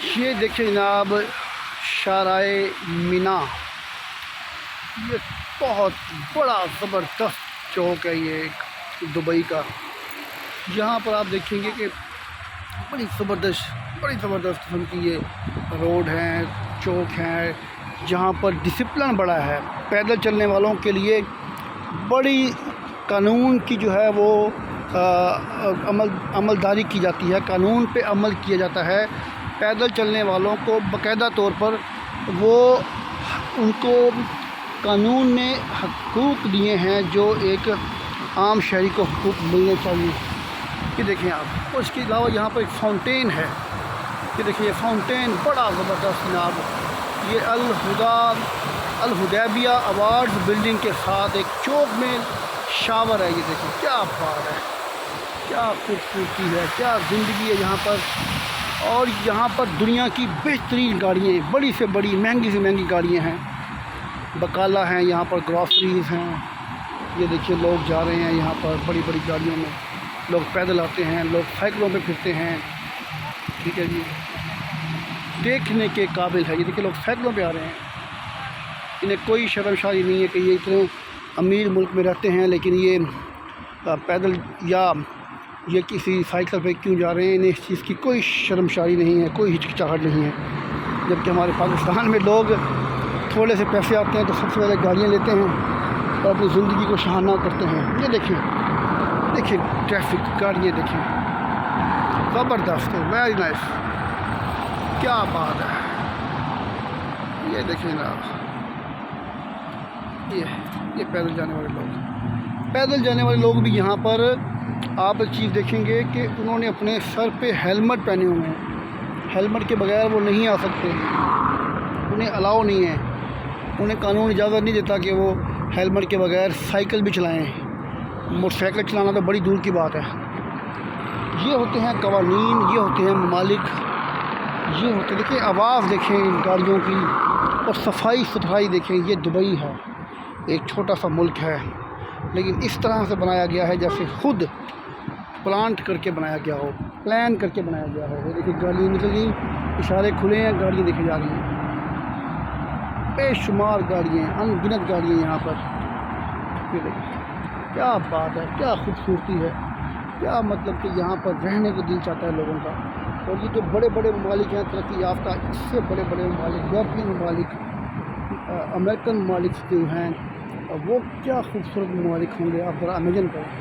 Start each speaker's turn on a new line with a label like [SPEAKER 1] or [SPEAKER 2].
[SPEAKER 1] یہ دیکھیں جناب شارع مینا، یہ بہت بڑا زبردست چوک ہے یہ ایک دبئی کا. یہاں پر آپ دیکھیں گے کہ بڑی زبردست قسم کی یہ روڈ ہیں، چوک ہیں، جہاں پر ڈسپلن بڑا ہے. پیدل چلنے والوں کے لیے بڑی قانون کی جو ہے وہ عملداری کی جاتی ہے، قانون پہ عمل کیا جاتا ہے. پیدل چلنے والوں کو باقاعدہ طور پر ان کو قانون نے حقوق دیے ہیں جو ایک عام شہری کو حقوق ملنے چاہیے. یہ دیکھیں آپ، اور اس کے علاوہ یہاں پر ایک فاؤنٹین ہے. یہ دیکھیں یہ فاؤنٹین بڑا زبردست جناب، یہ الحدیبیہ ایوارڈز بلڈنگ کے ساتھ ایک چوک میں شاور ہے. یہ دیکھیں کیا بات ہے، کیا خوبصورتی ہے، کیا زندگی ہے یہاں پر. اور یہاں پر دنیا کی بہترین گاڑیاں ہیں، بڑی سے بڑی، مہنگی سے مہنگی گاڑیاں ہیں، بقالہ ہیں یہاں پر، گراسریز ہیں. یہ دیکھیے لوگ جا رہے ہیں یہاں پر بڑی بڑی گاڑیوں میں، لوگ پیدل آتے ہیں، لوگ سائیکلوں پہ پھرتے ہیں. ٹھیک ہے جی، دیکھنے کے قابل ہے. یہ دیکھیے لوگ سائیکلوں پہ آ رہے ہیں، انہیں کوئی شرم شاری نہیں ہے کہ یہ اتنے امیر ملک میں رہتے ہیں لیکن یہ پیدل یا یہ کسی سائیکل پہ کیوں جا رہے ہیں. انہیں اس چیز کی کوئی شرم شاری نہیں ہے، کوئی ہچکچاہٹ نہیں ہے. جبکہ ہمارے پاکستان میں لوگ تھوڑے سے پیسے آتے ہیں تو سب سے پہلے گاڑیاں لیتے ہیں اور اپنی زندگی کو شاہانہ کرتے ہیں. یہ دیکھیں ٹریفک، گاڑیاں دیکھیں، زبردست ہے، ویری نائس، کیا بات ہے. یہ دیکھیں جناب، یہ پیدل جانے والے لوگ بھی یہاں پر آپ ایک چیز دیکھیں گے کہ انہوں نے اپنے سر پہ ہیلمٹ پہنے ہوئے ہیں. ہیلمٹ کے بغیر وہ نہیں آ سکتے، انہیں الاؤ نہیں ہے، انہیں قانون اجازت نہیں دیتا کہ وہ ہیلمٹ کے بغیر سائیکل بھی چلائیں. موٹر سائیکل چلانا تو بڑی دور کی بات ہے. یہ ہوتے ہیں قوانین، یہ ہوتے ہیں ممالک، یہ ہوتے، دیکھیں آواز دیکھیں گاڑیوں کی، اور صفائی ستھرائی دیکھیں. یہ دبئی ہے، ایک چھوٹا سا ملک ہے لیکن اس طرح سے بنایا گیا ہے جیسے خود پلانٹ کر کے بنایا گیا ہو، پلان کر کے بنایا گیا ہو. وہ دیکھیں گاڑیاں نکل گئی، اشارے کھلے ہیں، گاڑیاں دیکھی جا رہی ہیں، بے شمار گاڑیاں ہیں، ان گنت گاڑیاں یہاں پر. یہ دیکھیں کیا بات ہے، کیا خوبصورتی ہے، کیا مطلب کہ یہاں پر رہنے کو دل چاہتا ہے لوگوں کا. اور یہ جو بڑے بڑے ممالک ہیں ترقی یافتہ، اس سے بڑے بڑے ممالک، یورپی ممالک، امریکن ممالک جو ہیں، وہ کیا خوبصورت ممالک ہوں گے، آپ ذرا امیجن کریں.